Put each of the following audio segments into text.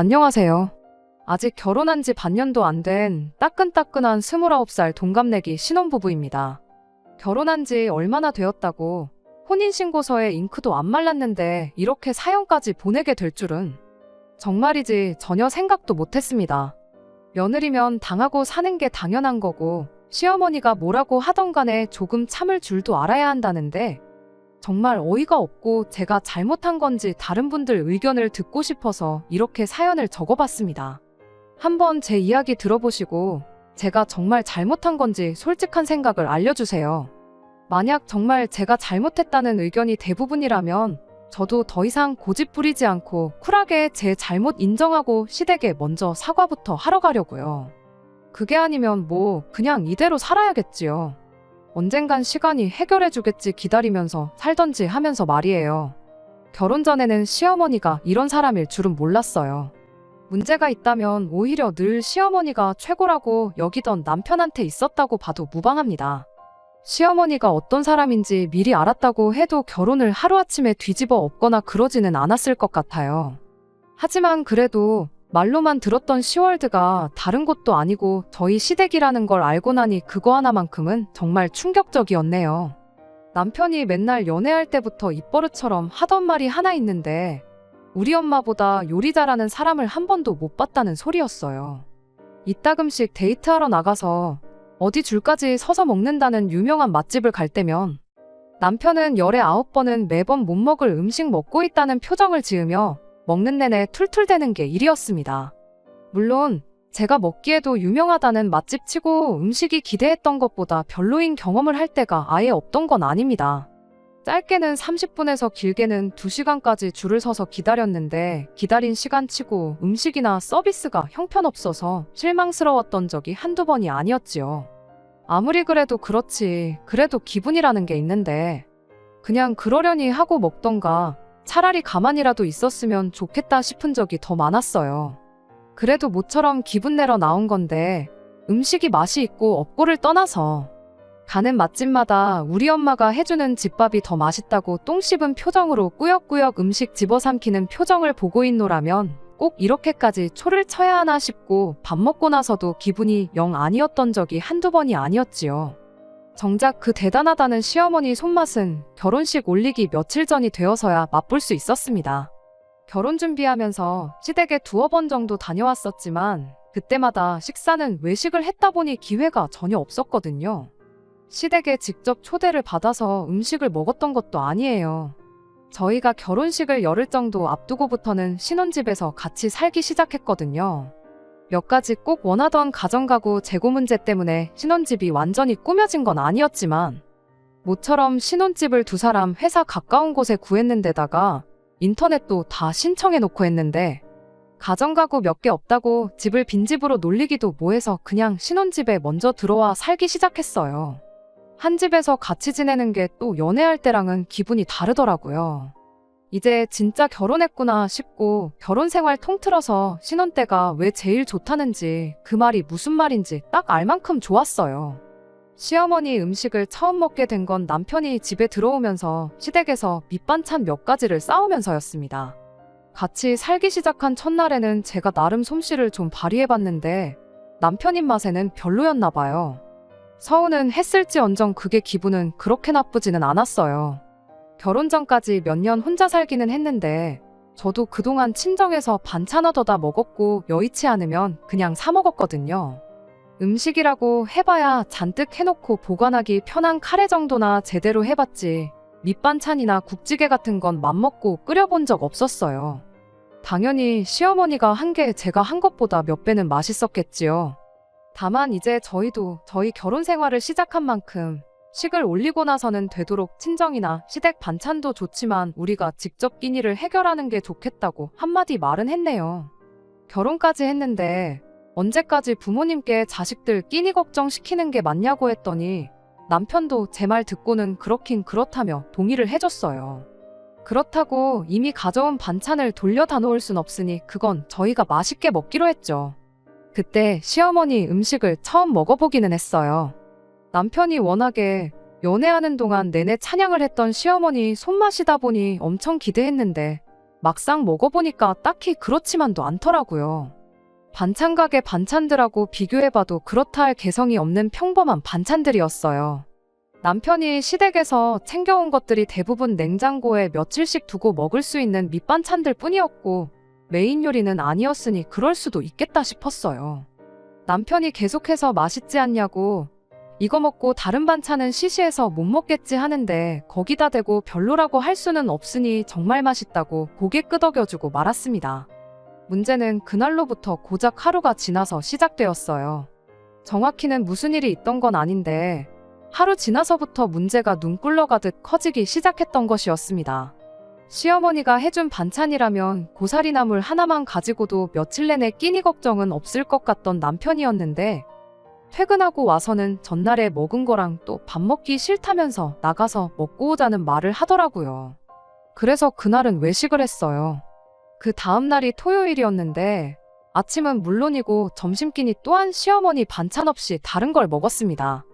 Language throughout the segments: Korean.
안녕하세요. 아직 결혼한 지 반년도 안 된 따끈따끈한 29살 동갑내기 신혼부부입니다. 결혼한 지 얼마나 되었다고 혼인신고서에 잉크도 안 말랐는데 이렇게 사연까지 보내게 될 줄은 정말이지 전혀 생각도 못했습니다. 며느리면 당하고 사는 게 당연한 거고 시어머니가 뭐라고 하던 간에 조금 참을 줄도 알아야 한다는데 정말 어이가 없고 제가 잘못한 건지 다른 분들 의견을 듣고 싶어서 이렇게 사연을 적어봤습니다. 한번 제 이야기 들어보시고 제가 정말 잘못한 건지 솔직한 생각을 알려주세요. 만약 정말 제가 잘못했다는 의견이 대부분이라면 저도 더 이상 고집 부리지 않고 쿨하게 제 잘못 인정하고 시댁에 먼저 사과부터 하러 가려고요. 그게 아니면 뭐 그냥 이대로 살아야겠지요. 언젠간 시간이 해결해주겠지 기다리면서 살던지 하면서 말이에요. 결혼 전에는 시어머니가 이런 사람일 줄은 몰랐어요. 문제가 있다면 오히려 늘 시어머니가 최고라고 여기던 남편한테 있었다고 봐도 무방합니다. 시어머니가 어떤 사람인지 미리 알았다고 해도 결혼을 하루아침에 뒤집어 엎거나 그러지는 않았을 것 같아요. 하지만 그래도 말로만 들었던 시월드가 다른 곳도 아니고 저희 시댁이라는 걸 알고 나니 그거 하나만큼은 정말 충격적이었네요. 남편이 맨날 연애할 때부터 입버릇처럼 하던 말이 하나 있는데 우리 엄마보다 요리 잘하는 사람을 한 번도 못 봤다는 소리였어요. 이따금씩 데이트하러 나가서 어디 줄까지 서서 먹는다는 유명한 맛집을 갈 때면 남편은 열에 9번은 매번 못 먹을 음식 먹고 있다는 표정을 지으며 먹는 내내 툴툴대는 게 일이었습니다. 물론 제가 먹기에도 유명하다는 맛집 치고 음식이 기대했던 것보다 별로인 경험을 할 때가 아예 없던 건 아닙니다. 짧게는 30분에서 길게는 2시간까지 줄을 서서 기다렸는데 기다린 시간 치고 음식이나 서비스가 형편없어서 실망스러웠던 적이 한두 번이 아니었지요. 아무리 그래도 그렇지 그래도 기분이라는 게 있는데 그냥 그러려니 하고 먹던가 차라리 가만히라도 있었으면 좋겠다 싶은 적이 더 많았어요. 그래도 모처럼 기분 내러 나온 건데 음식이 맛이 있고 없고를 떠나서 가는 맛집마다 우리 엄마가 해주는 집밥이 더 맛있다고 똥 씹은 표정으로 꾸역꾸역 음식 집어삼키는 표정을 보고 있노라면 꼭 이렇게까지 초를 쳐야 하나 싶고 밥 먹고 나서도 기분이 영 아니었던 적이 한두 번이 아니었지요. 정작 그 대단하다는 시어머니 손맛은 결혼식 올리기 며칠 전이 되어서야 맛볼 수 있었습니다. 결혼 준비하면서 시댁에 2번 정도 다녀왔었지만 그때마다 식사는 외식을 했다 보니 기회가 전혀 없었거든요. 시댁에 직접 초대를 받아서 음식을 먹었던 것도 아니에요. 저희가 결혼식을 열흘 정도 앞두고부터는 신혼집에서 같이 살기 시작했거든요. 몇 가지 꼭 원하던 가정가구 재고 문제 때문에 신혼집이 완전히 꾸며진 건 아니었지만 모처럼 신혼집을 2사람 회사 가까운 곳에 구했는데다가 인터넷도 다 신청해놓고 했는데 가정가구 몇 개 없다고 집을 빈집으로 놀리기도 뭐해서 그냥 신혼집에 먼저 들어와 살기 시작했어요. 한 집에서 같이 지내는 게 또 연애할 때랑은 기분이 다르더라고요. 이제 진짜 결혼했구나 싶고 결혼 생활 통틀어서 신혼 때가 왜 제일 좋다는지 그 말이 무슨 말인지 딱 알 만큼 좋았어요. 시어머니 음식을 처음 먹게 된 건 남편이 집에 들어오면서 시댁에서 밑반찬 몇 가지를 싸우면서였습니다. 같이 살기 시작한 첫날에는 제가 나름 솜씨를 좀 발휘해봤는데 남편 입맛에는 별로였나 봐요. 서운은 했을지언정 그게 기분은 그렇게 나쁘지는 않았어요. 결혼 전까지 몇 년 혼자 살기는 했는데 저도 그동안 친정에서 반찬 얻어다 먹었고 여의치 않으면 그냥 사 먹었거든요. 음식이라고 해봐야 잔뜩 해놓고 보관하기 편한 카레 정도나 제대로 해봤지 밑반찬이나 국찌개 같은 건 맘먹고 끓여본 적 없었어요. 당연히 시어머니가 한 게 제가 한 것보다 몇 배는 맛있었겠지요. 다만 이제 저희도 저희 결혼 생활을 시작한 만큼 식을 올리고 나서는 되도록 친정이나 시댁 반찬도 좋지만 우리가 직접 끼니를 해결하는 게 좋겠다고 한마디 말은 했네요. 결혼까지 했는데 언제까지 부모님께 자식들 끼니 걱정시키는 게 맞냐고 했더니 남편도 제 말 듣고는 그렇긴 그렇다며 동의를 해줬어요. 그렇다고 이미 가져온 반찬을 돌려다 놓을 순 없으니 그건 저희가 맛있게 먹기로 했죠. 그때 시어머니 음식을 처음 먹어보기는 했어요. 남편이 워낙에 연애하는 동안 내내 찬양을 했던 시어머니 손맛이다 보니 엄청 기대했는데 막상 먹어보니까 딱히 그렇지만도 않더라고요. 반찬 가게 반찬들하고 비교해봐도 그렇다 할 개성이 없는 평범한 반찬들이었어요. 남편이 시댁에서 챙겨온 것들이 대부분 냉장고에 며칠씩 두고 먹을 수 있는 밑반찬들 뿐이었고 메인 요리는 아니었으니 그럴 수도 있겠다 싶었어요. 남편이 계속해서 맛있지 않냐고 이거 먹고 다른 반찬은 시시해서 못 먹겠지 하는데 거기다 대고 별로라고 할 수는 없으니 정말 맛있다고 고개 끄덕여주고 말았습니다. 문제는 그날로부터 고작 하루가 지나서 시작되었어요. 정확히는 무슨 일이 있던 건 아닌데 하루 지나서부터 문제가 눈 꿀러가듯 커지기 시작했던 것이었습니다. 시어머니가 해준 반찬이라면 고사리나물 하나만 가지고도 며칠 내내 끼니 걱정은 없을 것 같던 남편이었는데 퇴근하고 와서는 전날에 먹은 거랑 또 밥 먹기 싫다면서 나가서 먹고 오자는 말을 하더라고요. 그래서 그날은 외식을 했어요. 그 다음 날이 토요일이었는데 아침은 물론이고 점심끼니 또한 시어머니 반찬 없이 다른 걸 먹었습니다.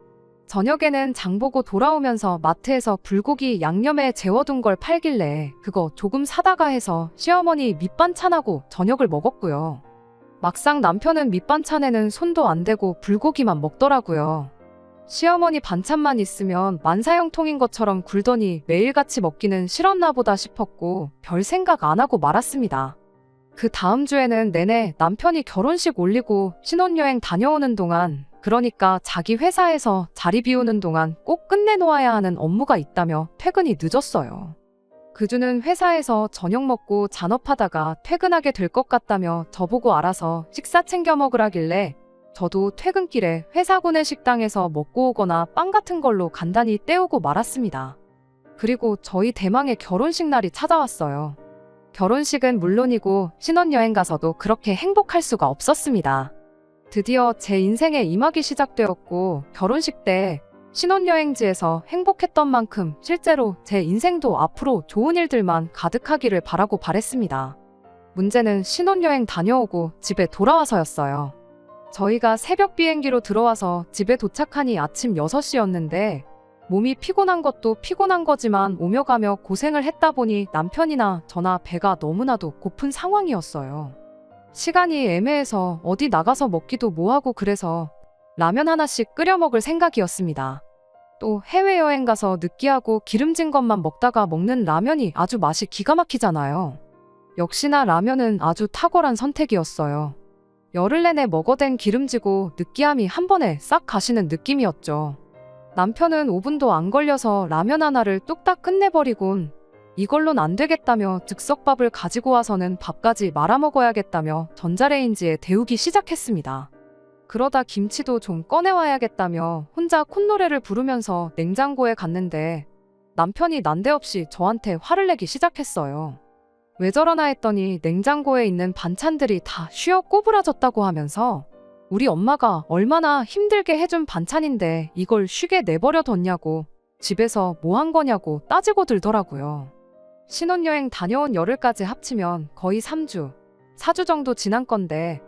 저녁에는 장보고 돌아오면서 마트에서 불고기 양념에 재워둔 걸 팔길래 그거 조금 사다가 해서 시어머니 밑반찬하고 저녁을 먹었고요. 막상 남편은 밑반찬에는 손도 안 대고 불고기만 먹더라고요. 시어머니 반찬만 있으면 만사형통인 것처럼 굴더니 매일같이 먹기는 싫었나 보다 싶었고 별 생각 안 하고 말았습니다. 그 다음 주에는 내내 남편이 결혼식 올리고 신혼여행 다녀오는 동안 그러니까 자기 회사에서 자리 비우는 동안 꼭 끝내놓아야 하는 업무가 있다며 퇴근이 늦었어요. 그 주는 회사에서 저녁 먹고 잔업하다가 퇴근하게 될 것 같다며 저보고 알아서 식사 챙겨 먹으라길래 저도 퇴근길에 회사 구내 식당에서 먹고 오거나 빵 같은 걸로 간단히 때우고 말았습니다. 그리고 저희 대망의 결혼식 날이 찾아왔어요. 결혼식은 물론이고 신혼여행 가서도 그렇게 행복할 수가 없었습니다. 드디어 제 인생의 임학이 시작되었고 결혼식 때 신혼여행지에서 행복했던 만큼 실제로 제 인생도 앞으로 좋은 일들만 가득하기를 바라고 바랬습니다. 문제는 신혼여행 다녀오고 집에 돌아와서였어요. 저희가 새벽 비행기로 들어와서 집에 도착하니 아침 6시였는데 몸이 피곤한 것도 피곤한 거지만 오며 가며 고생을 했다 보니 남편이나 저나 배가 너무나도 고픈 상황이었어요. 시간이 애매해서 어디 나가서 먹기도 뭐하고 그래서 라면 하나씩 끓여 먹을 생각이었습니다. 또 해외여행 가서 느끼하고 기름진 것만 먹다가 먹는 라면이 아주 맛이 기가 막히잖아요. 역시나 라면은 아주 탁월한 선택이었어요. 열흘 내내 먹어댄 기름지고 느끼함이 한 번에 싹 가시는 느낌이었죠. 남편은 5분도 안 걸려서 라면 하나를 뚝딱 끝내버리곤 이걸론 안 되겠다며 즉석밥을 가지고 와서는 밥까지 말아 먹어야겠다며 전자레인지에 데우기 시작했습니다. 그러다 김치도 좀 꺼내와야겠다며 혼자 콧노래를 부르면서 냉장고에 갔는데 남편이 난데없이 저한테 화를 내기 시작했어요. 왜 저러나 했더니 냉장고에 있는 반찬들이 다 쉬어 꼬부라졌다고 하면서 우리 엄마가 얼마나 힘들게 해준 반찬인데 이걸 쉬게 내버려뒀냐고 집에서 뭐 한 거냐고 따지고 들더라고요. 신혼여행 다녀온 열흘까지 합치면 거의 3주, 4주 정도 지난 건데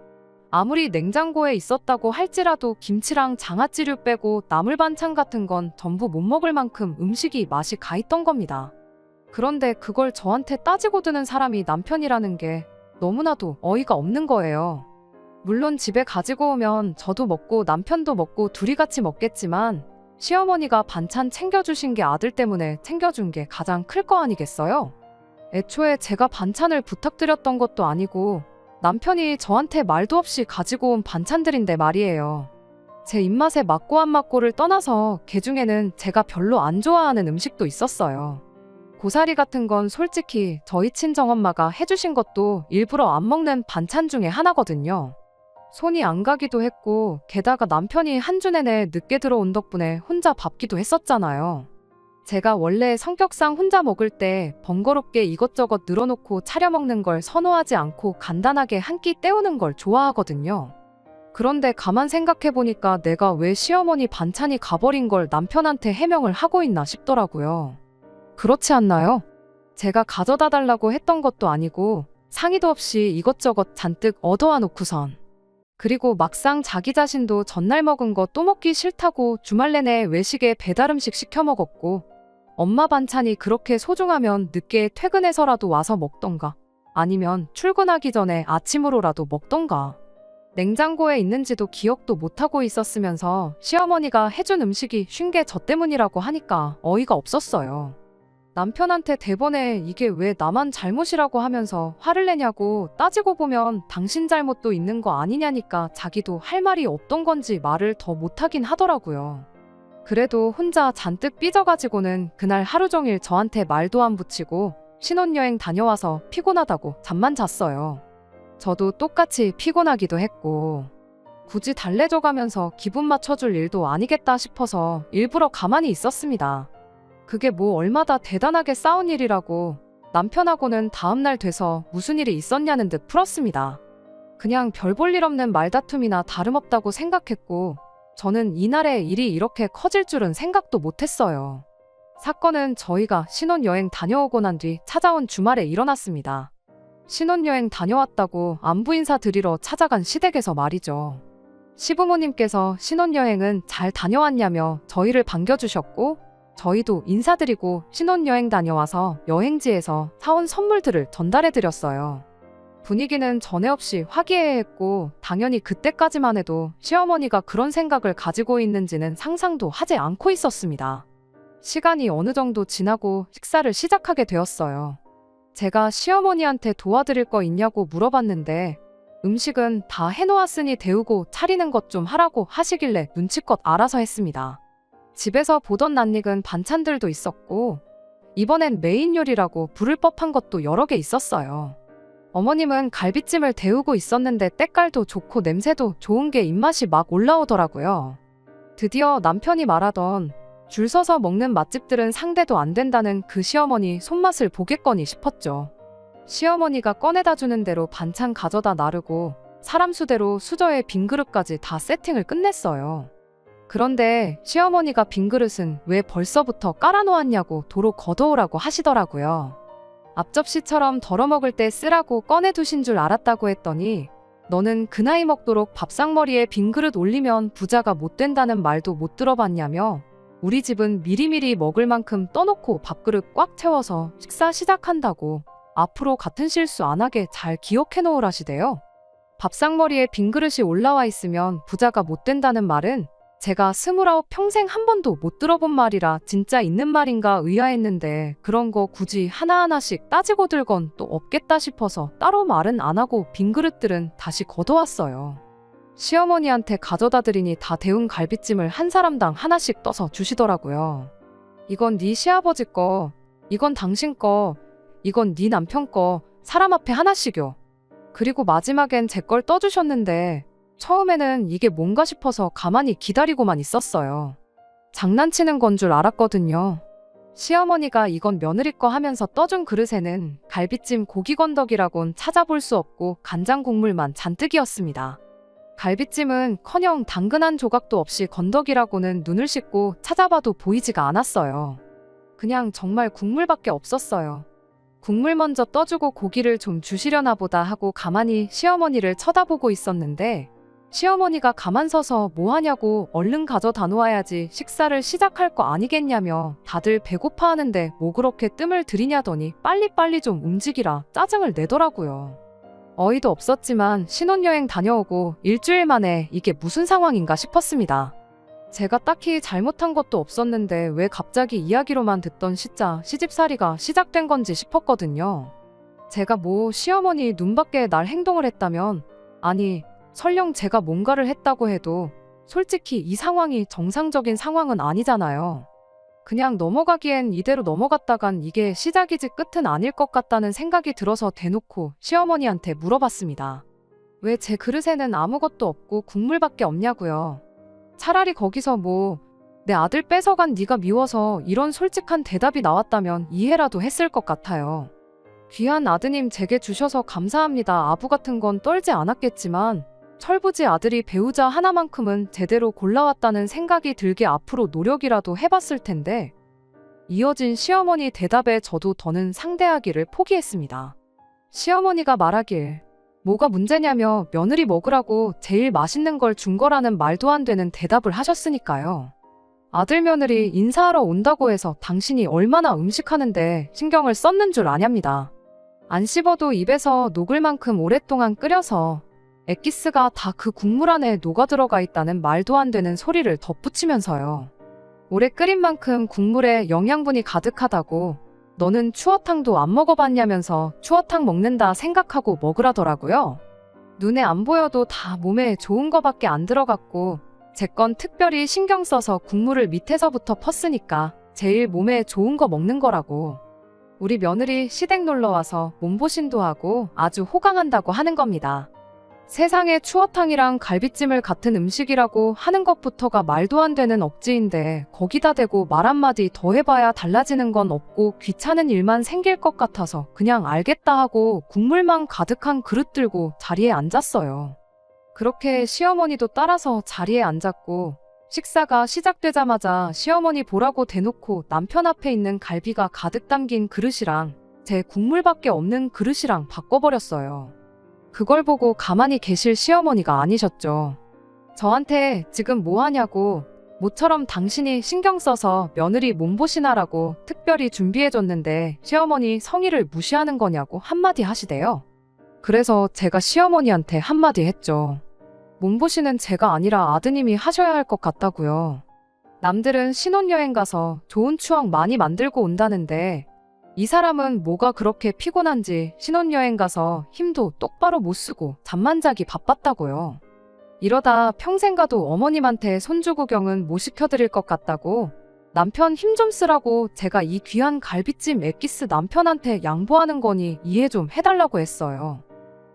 아무리 냉장고에 있었다고 할지라도 김치랑 장아찌류 빼고 나물 반찬 같은 건 전부 못 먹을 만큼 음식이 맛이 가있던 겁니다. 그런데 그걸 저한테 따지고 드는 사람이 남편이라는 게 너무나도 어이가 없는 거예요. 물론 집에 가지고 오면 저도 먹고 남편도 먹고 둘이 같이 먹겠지만 시어머니가 반찬 챙겨주신 게 아들 때문에 챙겨준 게 가장 클 거 아니겠어요? 애초에 제가 반찬을 부탁드렸던 것도 아니고 남편이 저한테 말도 없이 가지고 온 반찬들인데 말이에요. 제 입맛에 맞고 안 맞고를 떠나서 그중에는 제가 별로 안 좋아하는 음식도 있었어요. 고사리 같은 건 솔직히 저희 친정엄마가 해주신 것도 일부러 안 먹는 반찬 중에 하나거든요. 손이 안 가기도 했고 게다가 남편이 한 주 내내 늦게 들어온 덕분에 혼자 밥 기도 했었잖아요. 제가 원래 성격상 혼자 먹을 때 번거롭게 이것저것 늘어놓고 차려 먹는 걸 선호하지 않고 간단하게 한 끼 때우는 걸 좋아하거든요. 그런데 가만 생각해보니까 내가 왜 시어머니 반찬이 가버린 걸 남편한테 해명을 하고 있나 싶더라고요. 그렇지 않나요? 제가 가져다 달라고 했던 것도 아니고 상의도 없이 이것저것 잔뜩 얻어와 놓고선 그리고 막상 자기 자신도 전날 먹은 거 또 먹기 싫다고 주말 내내 외식에 배달음식 시켜 먹었고 엄마 반찬이 그렇게 소중하면 늦게 퇴근해서라도 와서 먹던가 아니면 출근하기 전에 아침으로라도 먹던가. 냉장고에 있는지도 기억도 못하고 있었으면서 시어머니가 해준 음식이 쉰 게 저 때문이라고 하니까 어이가 없었어요. 남편한테 대번에 이게 왜 나만 잘못이라고 하면서 화를 내냐고 따지고 보면 당신 잘못도 있는 거 아니냐니까 자기도 할 말이 없던 건지 말을 더 못하긴 하더라고요. 그래도 혼자 잔뜩 삐져가지고는 그날 하루 종일 저한테 말도 안 붙이고 신혼여행 다녀와서 피곤하다고 잠만 잤어요. 저도 똑같이 피곤하기도 했고 굳이 달래줘가면서 기분 맞춰줄 일도 아니겠다 싶어서 일부러 가만히 있었습니다. 그게 뭐 얼마나 대단하게 싸운 일이라고 남편하고는 다음날 돼서 무슨 일이 있었냐는 듯 풀었습니다. 그냥 별 볼 일 없는 말다툼이나 다름없다고 생각했고 저는 이날의 일이 이렇게 커질 줄은 생각도 못했어요. 사건은 저희가 신혼여행 다녀오고 난 뒤 찾아온 주말에 일어났습니다. 신혼여행 다녀왔다고 안부 인사 드리러 찾아간 시댁에서 말이죠. 시부모님께서 신혼여행은 잘 다녀왔냐며 저희를 반겨주셨고 저희도 인사드리고 신혼여행 다녀와서 여행지에서 사온 선물들을 전달해드렸어요. 분위기는 전에 없이 화기애애했고 당연히 그때까지만 해도 시어머니가 그런 생각을 가지고 있는지는 상상도 하지 않고 있었습니다. 시간이 어느 정도 지나고 식사를 시작하게 되었어요. 제가 시어머니한테 도와드릴 거 있냐고 물어봤는데 음식은 다 해놓았으니 데우고 차리는 것 좀 하라고 하시길래 눈치껏 알아서 했습니다. 집에서 보던 낯익은 반찬들도 있었고 이번엔 메인 요리라고 부를 법한 것도 여러 개 있었어요. 어머님은 갈비찜을 데우고 있었는데 때깔도 좋고 냄새도 좋은 게 입맛이 막 올라오더라고요. 드디어 남편이 말하던 줄 서서 먹는 맛집들은 상대도 안 된다는 그 시어머니 손맛을 보겠거니 싶었죠. 시어머니가 꺼내다 주는 대로 반찬 가져다 나르고 사람 수대로 수저에 빈 그릇까지 다 세팅을 끝냈어요. 그런데 시어머니가 빈 그릇은 왜 벌써부터 깔아놓았냐고 도로 걷어오라고 하시더라고요. 앞접시처럼 덜어먹을 때 쓰라고 꺼내두신 줄 알았다고 했더니 너는 그 나이 먹도록 밥상머리에 빈 그릇 올리면 부자가 못 된다는 말도 못 들어봤냐며 우리 집은 미리미리 먹을 만큼 떠놓고 밥그릇 꽉 채워서 식사 시작한다고 앞으로 같은 실수 안 하게 잘 기억해 놓으라시대요. 밥상머리에 빈 그릇이 올라와 있으면 부자가 못 된다는 말은 제가 29 평생 한 번도 못 들어본 말이라 진짜 있는 말인가 의아했는데 그런 거 굳이 하나하나씩 따지고 들건 또 없겠다 싶어서 따로 말은 안 하고 빈 그릇들은 다시 걷어왔어요. 시어머니한테 가져다 드리니 다 데운 갈비찜을 한 사람당 하나씩 떠서 주시더라고요. 이건 네 시아버지 거, 이건 당신 거, 이건 네 남편 거, 사람 앞에 하나씩요. 그리고 마지막엔 제 걸 떠주셨는데 처음에는 이게 뭔가 싶어서 가만히 기다리고만 있었어요. 장난치는 건 줄 알았거든요. 시어머니가 이건 며느리 거 하면서 떠준 그릇에는 갈비찜 고기 건더기라곤 찾아볼 수 없고 간장 국물만 잔뜩이었습니다. 갈비찜은 커녕 당근 한 조각도 없이 건더기라고는 눈을 씻고 찾아봐도 보이지가 않았어요. 그냥 정말 국물밖에 없었어요. 국물 먼저 떠주고 고기를 좀 주시려나 보다 하고 가만히 시어머니를 쳐다보고 있었는데 시어머니가 가만 서서 뭐 하냐고 얼른 가져다 놓아야지 식사를 시작할 거 아니겠냐며 다들 배고파하는데 뭐 그렇게 뜸을 들이냐더니 빨리빨리 좀 움직이라 짜증을 내더라고요. 어이도 없었지만 신혼여행 다녀오고 일주일 만에 이게 무슨 상황인가 싶었습니다. 제가 딱히 잘못한 것도 없었는데 왜 갑자기 이야기로만 듣던 시자 시집살이가 시작된 건지 싶었거든요. 제가 뭐 시어머니 눈밖에 날 행동을 했다면 아니 설령 제가 뭔가를 했다고 해도 솔직히 이 상황이 정상적인 상황은 아니잖아요. 그냥 넘어가기엔 이대로 넘어갔다간 이게 시작이지 끝은 아닐 것 같다는 생각이 들어서 대놓고 시어머니한테 물어봤습니다. 왜 제 그릇에는 아무것도 없고 국물밖에 없냐고요. 차라리 거기서 뭐 내 아들 뺏어간 네가 미워서 이런 솔직한 대답이 나왔다면 이해라도 했을 것 같아요. 귀한 아드님 제게 주셔서 감사합니다. 아부 같은 건 떨지 않았겠지만 철부지 아들이 배우자 하나만큼은 제대로 골라왔다는 생각이 들게 앞으로 노력이라도 해봤을 텐데 이어진 시어머니 대답에 저도 더는 상대하기를 포기했습니다. 시어머니가 말하길 뭐가 문제냐며 며느리 먹으라고 제일 맛있는 걸 준 거라는 말도 안 되는 대답을 하셨으니까요. 아들 며느리 인사하러 온다고 해서 당신이 얼마나 음식하는데 신경을 썼는 줄 아냐입니다. 안 씹어도 입에서 녹을 만큼 오랫동안 끓여서 엑기스가 다 그 국물 안에 녹아 들어가 있다는 말도 안 되는 소리를 덧붙이면서요. 오래 끓인 만큼 국물에 영양분이 가득하다고 너는 추어탕도 안 먹어봤냐면서 추어탕 먹는다 생각하고 먹으라더라고요. 눈에 안 보여도 다 몸에 좋은 거밖에 안 들어갔고 제 건 특별히 신경 써서 국물을 밑에서부터 펐으니까 제일 몸에 좋은 거 먹는 거라고. 우리 며느리 시댁 놀러와서 몸보신도 하고 아주 호강한다고 하는 겁니다. 세상에 추어탕이랑 갈비찜을 같은 음식이라고 하는 것부터가 말도 안 되는 억지인데 거기다 대고 말 한마디 더 해봐야 달라지는 건 없고 귀찮은 일만 생길 것 같아서 그냥 알겠다 하고 국물만 가득한 그릇 들고 자리에 앉았어요. 그렇게 시어머니도 따라서 자리에 앉았고 식사가 시작되자마자 시어머니 보라고 대놓고 남편 앞에 있는 갈비가 가득 담긴 그릇이랑 제 국물밖에 없는 그릇이랑 바꿔버렸어요. 그걸 보고 가만히 계실 시어머니가 아니셨죠. 저한테 지금 뭐 하냐고, 모처럼 당신이 신경 써서 며느리 몸보신하라고 특별히 준비해줬는데 시어머니 성의를 무시하는 거냐고 한마디 하시대요. 그래서 제가 시어머니한테 한마디 했죠. 몸보신은 제가 아니라 아드님이 하셔야 할 것 같다고요. 남들은 신혼여행 가서 좋은 추억 많이 만들고 온다는데 이 사람은 뭐가 그렇게 피곤한지 신혼여행 가서 힘도 똑바로 못 쓰고 잠만 자기 바빴다고요. 이러다 평생 가도 어머님한테 손주 구경은 못 시켜드릴 것 같다고 남편 힘 좀 쓰라고 제가 이 귀한 갈비찜 엑기스 남편한테 양보하는 거니 이해 좀 해달라고 했어요.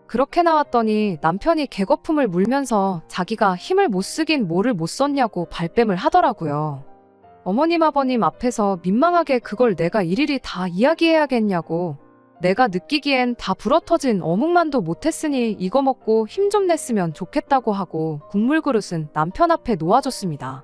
그렇게 나왔더니 남편이 개거품을 물면서 자기가 힘을 못 쓰긴 뭐를 못 썼냐고 발뺌을 하더라고요. 어머님 아버님 앞에서 민망하게 그걸 내가 일일이 다 이야기해야겠냐고, 내가 느끼기엔 다 불어터진 어묵만도 못했으니 이거 먹고 힘 좀 냈으면 좋겠다고 하고 국물 그릇은 남편 앞에 놓아줬습니다.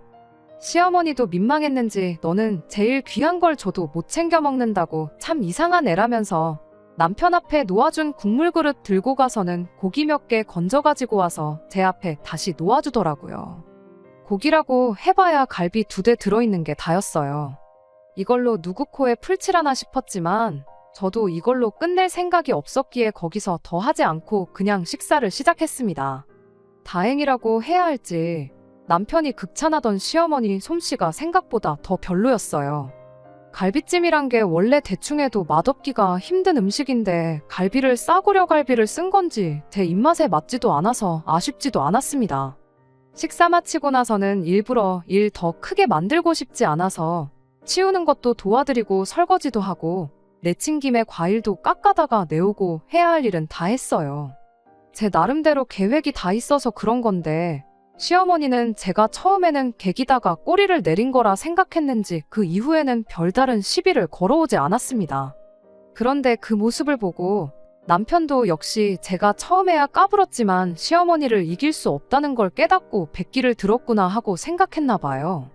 시어머니도 민망했는지 너는 제일 귀한 걸 줘도 못 챙겨 먹는다고 참 이상한 애라면서 남편 앞에 놓아준 국물 그릇 들고 가서는 고기 몇 개 건져가지고 와서 제 앞에 다시 놓아주더라고요. 고기라고 해봐야 갈비 2대 들어있는 게 다였어요. 이걸로 누구 코에 풀칠하나 싶었지만 저도 이걸로 끝낼 생각이 없었기에 거기서 더 하지 않고 그냥 식사를 시작했습니다. 다행이라고 해야 할지 남편이 극찬하던 시어머니 솜씨가 생각보다 더 별로였어요. 갈비찜이란 게 원래 대충 해도 맛없기가 힘든 음식인데 갈비를 싸구려 갈비를 쓴 건지 제 입맛에 맞지도 않아서 아쉽지도 않았습니다. 식사 마치고 나서는 일부러 일 더 크게 만들고 싶지 않아서 치우는 것도 도와드리고 설거지도 하고 내친 김에 과일도 깎아다가 내오고 해야 할 일은 다 했어요. 제 나름대로 계획이 다 있어서 그런 건데 시어머니는 제가 처음에는 개기다가 꼬리를 내린 거라 생각했는지 그 이후에는 별다른 시비를 걸어오지 않았습니다. 그런데 그 모습을 보고 남편도 역시 제가 처음에야 까불었지만 시어머니를 이길 수 없다는 걸 깨닫고 백기를 들었구나 하고 생각했나 봐요.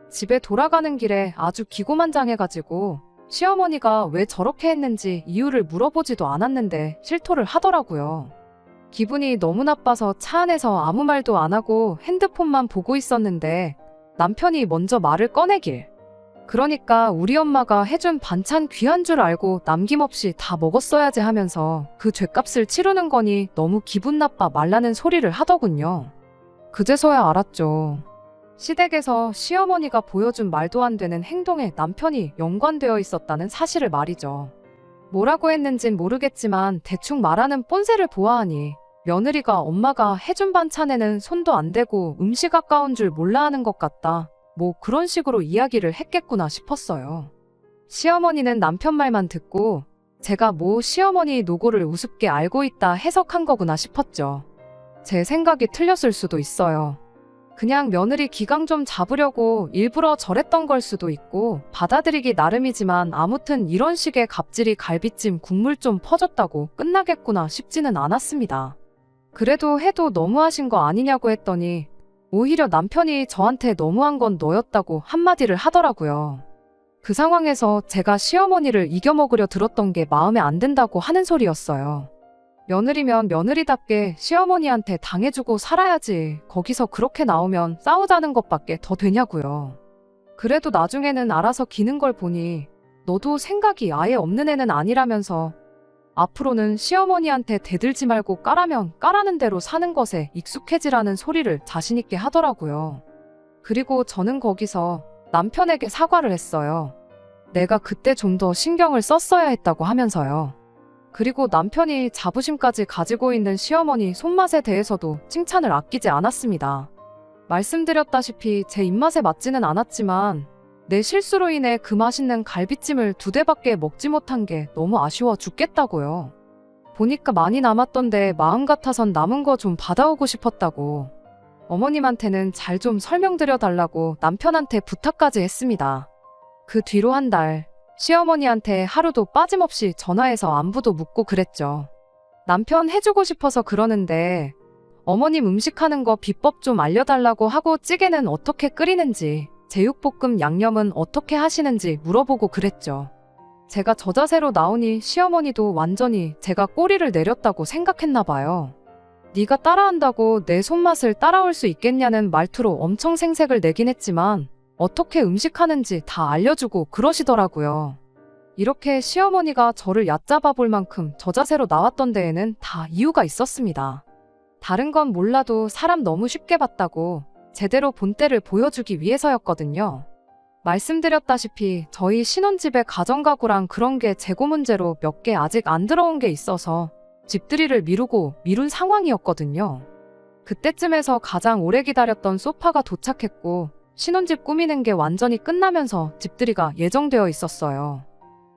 집에 돌아가는 길에 아주 기고만장해가지고 시어머니가 왜 저렇게 했는지 이유를 물어보지도 않았는데 실토를 하더라고요. 기분이 너무 나빠서 차 안에서 아무 말도 안 하고 핸드폰만 보고 있었는데 남편이 먼저 말을 꺼내길. 그러니까 우리 엄마가 해준 반찬 귀한 줄 알고 남김없이 다 먹었어야지 하면서 그 죗값을 치르는 거니 너무 기분 나빠 말라는 소리를 하더군요. 그제서야 알았죠. 시댁에서 시어머니가 보여준 말도 안 되는 행동에 남편이 연관되어 있었다는 사실을 말이죠. 뭐라고 했는진 모르겠지만 대충 말하는 뻔세를 보아하니 며느리가 엄마가 해준 반찬에는 손도 안 대고 음식 아까운 줄 몰라 하는 것 같다. 뭐 그런 식으로 이야기를 했겠구나 싶었어요. 시어머니는 남편 말만 듣고 제가 뭐 시어머니 노고를 우습게 알고 있다 해석한 거구나 싶었죠. 제 생각이 틀렸을 수도 있어요. 그냥 며느리 기강 좀 잡으려고 일부러 저랬던 걸 수도 있고 받아들이기 나름이지만 아무튼 이런 식의 갑질이 갈비찜 국물 좀 퍼졌다고 끝나겠구나 싶지는 않았습니다. 그래도 해도 너무하신 거 아니냐고 했더니 오히려 남편이 저한테 너무한 건 너였다고 한마디를 하더라고요. 그 상황에서 제가 시어머니를 이겨먹으려 들었던 게 마음에 안 든다고 하는 소리였어요. 며느리면 며느리답게 시어머니한테 당해주고 살아야지 거기서 그렇게 나오면 싸우자는 것밖에 더 되냐고요. 그래도 나중에는 알아서 기는 걸 보니 너도 생각이 아예 없는 애는 아니라면서 앞으로는 시어머니한테 대들지 말고 까라면 까라는 대로 사는 것에 익숙해지라는 소리를 자신있게 하더라고요. 그리고 저는 거기서 남편에게 사과를 했어요. 내가 그때 좀 더 신경을 썼어야 했다고 하면서요. 그리고 남편이 자부심까지 가지고 있는 시어머니 손맛에 대해서도 칭찬을 아끼지 않았습니다. 말씀드렸다시피 제 입맛에 맞지는 않았지만 내 실수로 인해 그 맛있는 갈비찜을 2대밖에 먹지 못한 게 너무 아쉬워 죽겠다고요. 보니까 많이 남았던데 마음 같아선 남은 거 좀 받아오고 싶었다고. 어머님한테는 잘 좀 설명드려 달라고 남편한테 부탁까지 했습니다. 그 뒤로 한 달, 시어머니한테 하루도 빠짐없이 전화해서 안부도 묻고 그랬죠. 남편 해주고 싶어서 그러는데 어머님 음식하는 거 비법 좀 알려달라고 하고 찌개는 어떻게 끓이는지, 제육볶음 양념은 어떻게 하시는지 물어보고 그랬죠. 제가 저 자세로 나오니 시어머니도 완전히 제가 꼬리를 내렸다고 생각했나 봐요. 네가 따라한다고 내 손맛을 따라올 수 있겠냐는 말투로 엄청 생색을 내긴 했지만 어떻게 음식하는지 다 알려주고 그러시더라고요. 이렇게 시어머니가 저를 얕잡아 볼 만큼 저 자세로 나왔던 데에는 다 이유가 있었습니다. 다른 건 몰라도 사람 너무 쉽게 봤다고 제대로 본때를 보여주기 위해서였거든요. 말씀드렸다시피 저희 신혼집에 가정가구랑 그런 게 재고 문제로 몇 개 아직 안 들어온 게 있어서 집들이를 미룬 상황이었거든요. 그때쯤에서 가장 오래 기다렸던 소파가 도착했고 신혼집 꾸미는 게 완전히 끝나면서 집들이가 예정되어 있었어요.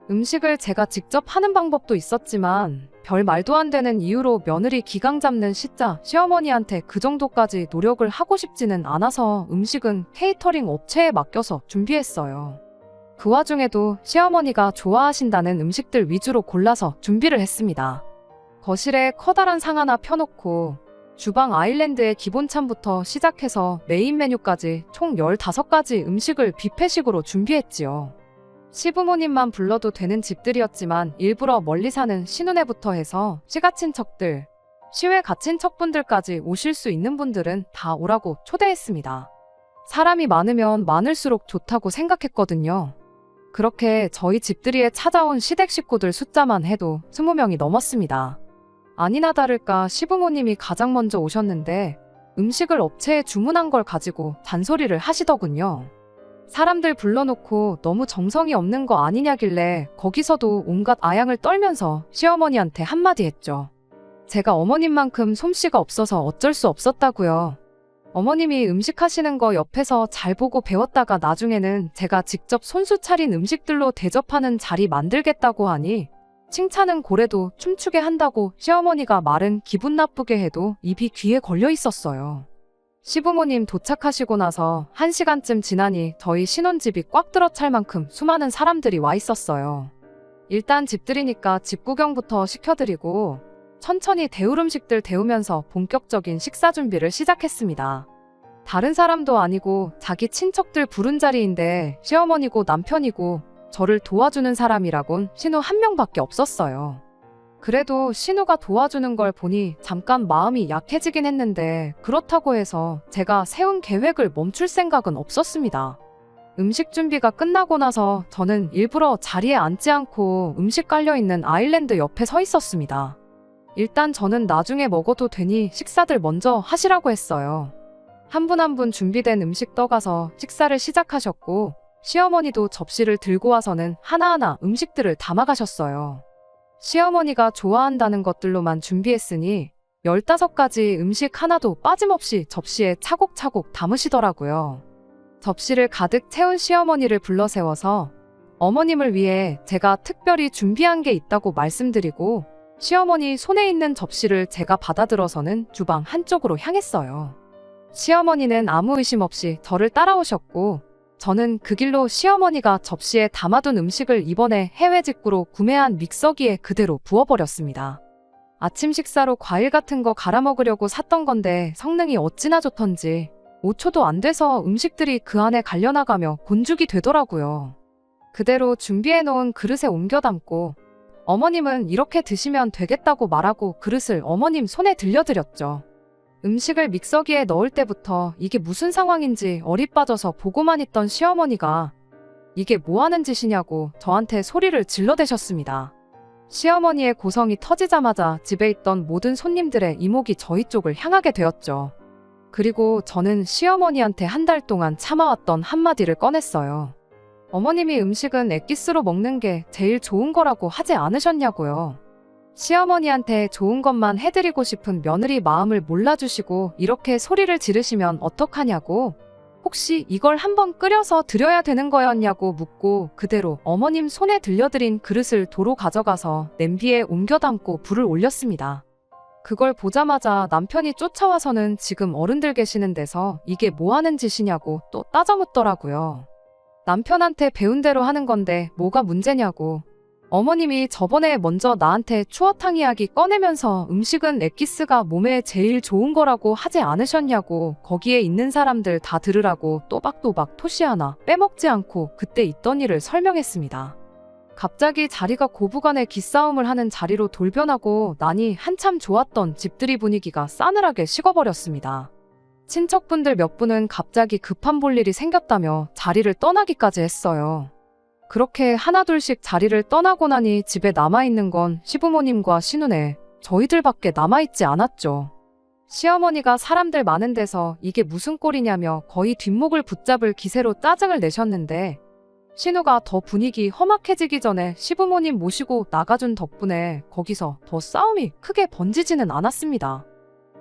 음식을 제가 직접 하는 방법도 있었지만 별 말도 안 되는 이유로 며느리 기강 잡는 시자 시어머니한테 그 정도까지 노력을 하고 싶지는 않아서 음식은 케이터링 업체에 맡겨서 준비했어요. 그 와중에도 시어머니가 좋아하신다는 음식들 위주로 골라서 준비를 했습니다. 거실에 커다란 상 하나 펴놓고 주방 아일랜드의 기본찬부터 시작해서 메인 메뉴까지 총 15가지 음식을 뷔페식으로 준비했지요. 시부모님만 불러도 되는 집들이었지만 일부러 멀리 사는 신혼애부터 해서 시가친척들, 시외 가친척분들까지 오실 수 있는 분들은 다 오라고 초대했습니다. 사람이 많으면 많을수록 좋다고 생각했거든요. 그렇게 저희 집들이에 찾아온 시댁 식구들 숫자만 해도 20명이 넘었습니다. 아니나 다를까 시부모님이 가장 먼저 오셨는데 음식을 업체에 주문한 걸 가지고 잔소리를 하시더군요. 사람들 불러놓고 너무 정성이 없는 거 아니냐길래 거기서도 온갖 아양을 떨면서 시어머니한테 한마디 했죠. 제가 어머님만큼 솜씨가 없어서 어쩔 수 없었다고요. 어머님이 음식 하시는 거 옆에서 잘 보고 배웠다가 나중에는 제가 직접 손수 차린 음식들로 대접하는 자리 만들겠다고 하니 칭찬은 고래도 춤추게 한다고 시어머니가 말은 기분 나쁘게 해도 입이 귀에 걸려 있었어요. 시부모님 도착하시고 나서 1시간쯤 지나니 저희 신혼집이 꽉 들어찰 만큼 수많은 사람들이 와 있었어요. 일단 집들이니까 집 구경부터 시켜드리고 천천히 데울 음식들 데우면서 본격적인 식사 준비를 시작했습니다. 다른 사람도 아니고 자기 친척들 부른 자리인데 시어머니고 남편이고 저를 도와주는 사람이라곤 신우 한 명밖에 없었어요. 그래도 신우가 도와주는 걸 보니 잠깐 마음이 약해지긴 했는데 그렇다고 해서 제가 세운 계획을 멈출 생각은 없었습니다. 음식 준비가 끝나고 나서 저는 일부러 자리에 앉지 않고 음식 깔려있는 아일랜드 옆에 서 있었습니다. 일단 저는 나중에 먹어도 되니 식사들 먼저 하시라고 했어요. 한 분 한 분 준비된 음식 떠가서 식사를 시작하셨고 시어머니도 접시를 들고 와서는 하나하나 음식들을 담아가셨어요. 시어머니가 좋아한다는 것들로만 준비했으니 15가지 음식 하나도 빠짐없이 접시에 차곡차곡 담으시더라고요. 접시를 가득 채운 시어머니를 불러 세워서 어머님을 위해 제가 특별히 준비한 게 있다고 말씀드리고 시어머니 손에 있는 접시를 제가 받아들어서는 주방 한쪽으로 향했어요. 시어머니는 아무 의심 없이 저를 따라오셨고 저는 그 길로 시어머니가 접시에 담아둔 음식을 이번에 해외 직구로 구매한 믹서기에 그대로 부어버렸습니다. 아침 식사로 과일 같은 거 갈아 먹으려고 샀던 건데 성능이 어찌나 좋던지 5초도 안 돼서 음식들이 그 안에 갈려나가며 곤죽이 되더라고요. 그대로 준비해놓은 그릇에 옮겨 담고 어머님은 이렇게 드시면 되겠다고 말하고 그릇을 어머님 손에 들려드렸죠. 음식을 믹서기에 넣을 때부터 이게 무슨 상황인지 어리 빠져서 보고만 있던 시어머니가 이게 뭐 하는 짓이냐고 저한테 소리를 질러대셨습니다. 시어머니의 고성이 터지자마자 집에 있던 모든 손님들의 이목이 저희 쪽을 향하게 되었죠. 그리고 저는 시어머니한테 한 달 동안 참아왔던 한마디를 꺼냈어요. 어머님이 음식은 엑기스로 먹는 게 제일 좋은 거라고 하지 않으셨냐고요. 시어머니한테 좋은 것만 해드리고 싶은 며느리 마음을 몰라주시고 이렇게 소리를 지르시면 어떡하냐고, 혹시 이걸 한번 끓여서 드려야 되는 거였냐고 묻고 그대로 어머님 손에 들려드린 그릇을 도로 가져가서 냄비에 옮겨 담고 불을 올렸습니다. 그걸 보자마자 남편이 쫓아와서는 지금 어른들 계시는 데서 이게 뭐 하는 짓이냐고 또 따져 묻더라고요. 남편한테 배운 대로 하는 건데 뭐가 문제냐고. 어머님이 저번에 먼저 나한테 추어탕 이야기 꺼내면서 음식은 엑기스가 몸에 제일 좋은 거라고 하지 않으셨냐고, 거기에 있는 사람들 다 들으라고 또박또박 토시 하나 빼먹지 않고 그때 있던 일을 설명했습니다. 갑자기 자리가 고부간의 기싸움을 하는 자리로 돌변하고 나니 한참 좋았던 집들이 분위기가 싸늘하게 식어버렸습니다. 친척분들 몇 분은 갑자기 급한 볼일이 생겼다며 자리를 떠나기까지 했어요. 그렇게 하나둘씩 자리를 떠나고 나니 집에 남아있는 건 시부모님과 시누네, 저희들밖에 남아있지 않았죠. 시어머니가 사람들 많은 데서 이게 무슨 꼴이냐며 거의 뒷목을 붙잡을 기세로 짜증을 내셨는데, 신우가 더 분위기 험악해지기 전에 시부모님 모시고 나가준 덕분에 거기서 더 싸움이 크게 번지지는 않았습니다.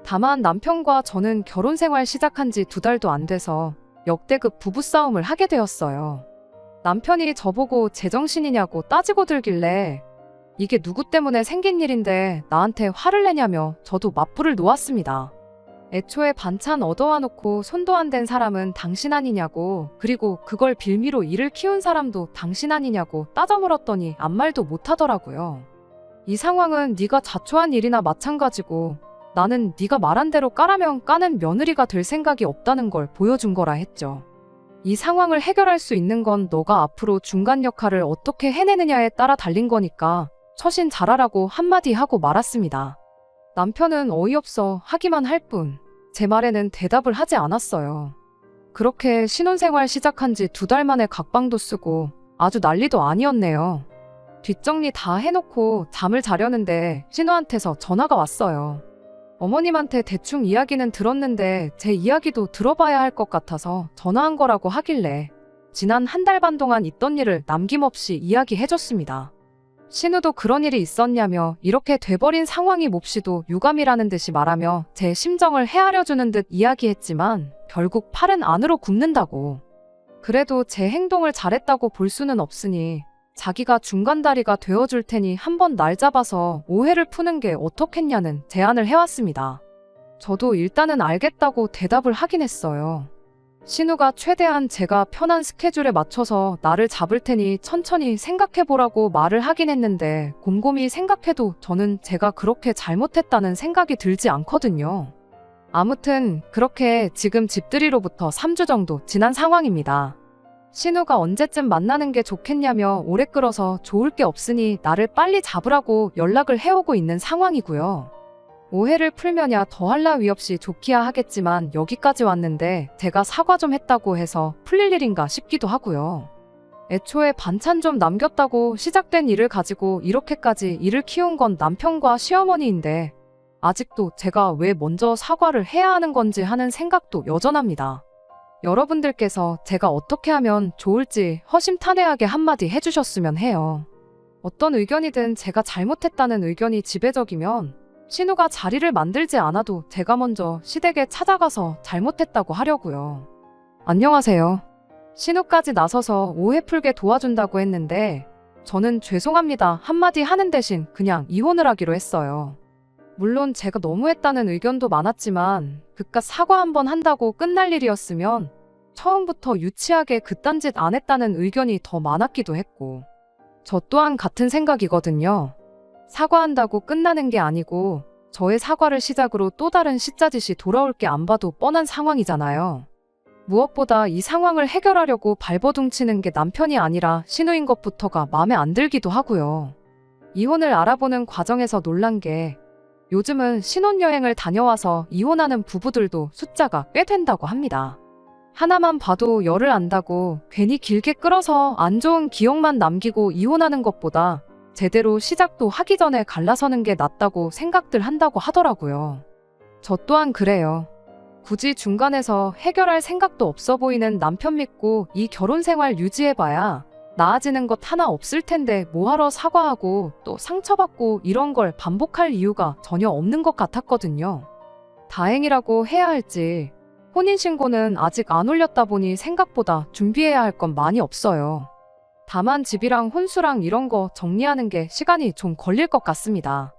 다만 남편과 저는 결혼 생활 시작한 지 2달도 안 돼서 역대급 부부싸움을 하게 되었어요. 남편이 저보고 제정신이냐고 따지고 들길래 이게 누구 때문에 생긴 일인데 나한테 화를 내냐며 저도 맞불을 놓았습니다. 애초에 반찬 얻어와 놓고 손도 안 댄 사람은 당신 아니냐고, 그리고 그걸 빌미로 일을 키운 사람도 당신 아니냐고 따져 물었더니 아무 말도 못하더라고요. 이 상황은 네가 자초한 일이나 마찬가지고 나는 네가 말한 대로 까라면 까는 며느리가 될 생각이 없다는 걸 보여준 거라 했죠. 이 상황을 해결할 수 있는 건 너가 앞으로 중간 역할을 어떻게 해내느냐에 따라 달린 거니까 처신 잘하라고 한마디 하고 말았습니다. 남편은 어이없어 하기만 할 뿐 제 말에는 대답을 하지 않았어요. 그렇게 신혼생활 시작한 지 2달 만에 각방도 쓰고 아주 난리도 아니었네요. 뒷정리 다 해놓고 잠을 자려는데 신우한테서 전화가 왔어요. 어머님한테 대충 이야기는 들었는데 제 이야기도 들어봐야 할 것 같아서 전화한 거라고 하길래 지난 1달 반 동안 있던 일을 남김없이 이야기해줬습니다. 신우도 그런 일이 있었냐며 이렇게 돼버린 상황이 몹시도 유감이라는 듯이 말하며 제 심정을 헤아려주는 듯 이야기했지만 결국 팔은 안으로 굽는다고. 그래도 제 행동을 잘했다고 볼 수는 없으니 자기가 중간다리가 되어줄 테니 한번 날 잡아서 오해를 푸는 게 어떻겠냐는 제안을 해왔습니다. 저도 일단은 알겠다고 대답을 하긴 했어요. 신우가 최대한 제가 편한 스케줄에 맞춰서 나를 잡을 테니 천천히 생각해보라고 말을 하긴 했는데 곰곰이 생각해도 저는 제가 그렇게 잘못했다는 생각이 들지 않거든요. 아무튼 그렇게 지금 집들이로부터 3주 정도 지난 상황입니다. 신우가 언제쯤 만나는 게 좋겠냐며 오래 끌어서 좋을 게 없으니 나를 빨리 잡으라고 연락을 해오고 있는 상황이고요. 오해를 풀면야 더할 나위 없이 좋기야 하겠지만 여기까지 왔는데 제가 사과 좀 했다고 해서 풀릴 일인가 싶기도 하고요. 애초에 반찬 좀 남겼다고 시작된 일을 가지고 이렇게까지 일을 키운 건 남편과 시어머니인데 아직도 제가 왜 먼저 사과를 해야 하는 건지 하는 생각도 여전합니다. 여러분들께서 제가 어떻게 하면 좋을지 허심탄회하게 한마디 해주셨으면 해요. 어떤 의견이든 제가 잘못했다는 의견이 지배적이면 신우가 자리를 만들지 않아도 제가 먼저 시댁에 찾아가서 잘못했다고 하려고요. 안녕하세요. 신우까지 나서서 오해 풀게 도와준다고 했는데 저는 죄송합니다 한마디 하는 대신 그냥 이혼을 하기로 했어요. 물론 제가 너무했다는 의견도 많았지만 그깟 사과 한번 한다고 끝날 일이었으면 처음부터 유치하게 그딴 짓 안 했다는 의견이 더 많았기도 했고 저 또한 같은 생각이거든요. 사과한다고 끝나는 게 아니고 저의 사과를 시작으로 또 다른 시짜짓이 돌아올 게 안 봐도 뻔한 상황이잖아요. 무엇보다 이 상황을 해결하려고 발버둥치는 게 남편이 아니라 신우인 것부터가 마음에 안 들기도 하고요. 이혼을 알아보는 과정에서 놀란 게 요즘은 신혼여행을 다녀와서 이혼하는 부부들도 숫자가 꽤 된다고 합니다. 하나만 봐도 열을 안다고 괜히 길게 끌어서 안 좋은 기억만 남기고 이혼하는 것보다 제대로 시작도 하기 전에 갈라서는 게 낫다고 생각들 한다고 하더라고요. 저 또한 그래요. 굳이 중간에서 해결할 생각도 없어 보이는 남편 믿고 이 결혼 생활 유지해봐야 나아지는 것 하나 없을 텐데 뭐하러 사과하고 또 상처받고 이런 걸 반복할 이유가 전혀 없는 것 같았거든요. 다행이라고 해야 할지 혼인신고는 아직 안 올렸다 보니 생각보다 준비해야 할 건 많이 없어요. 다만 집이랑 혼수랑 이런 거 정리하는 게 시간이 좀 걸릴 것 같습니다.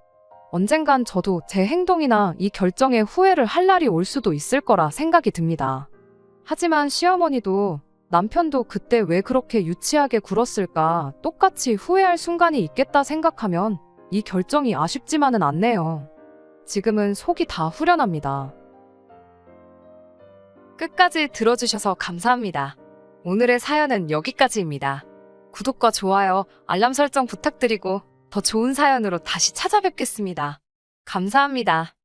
언젠간 저도 제 행동이나 이 결정에 후회를 할 날이 올 수도 있을 거라 생각이 듭니다. 하지만 시어머니도 남편도 그때 왜 그렇게 유치하게 굴었을까 똑같이 후회할 순간이 있겠다 생각하면 이 결정이 아쉽지만은 않네요. 지금은 속이 다 후련합니다. 끝까지 들어주셔서 감사합니다. 오늘의 사연은 여기까지입니다. 구독과 좋아요, 알람 설정 부탁드리고 더 좋은 사연으로 다시 찾아뵙겠습니다. 감사합니다.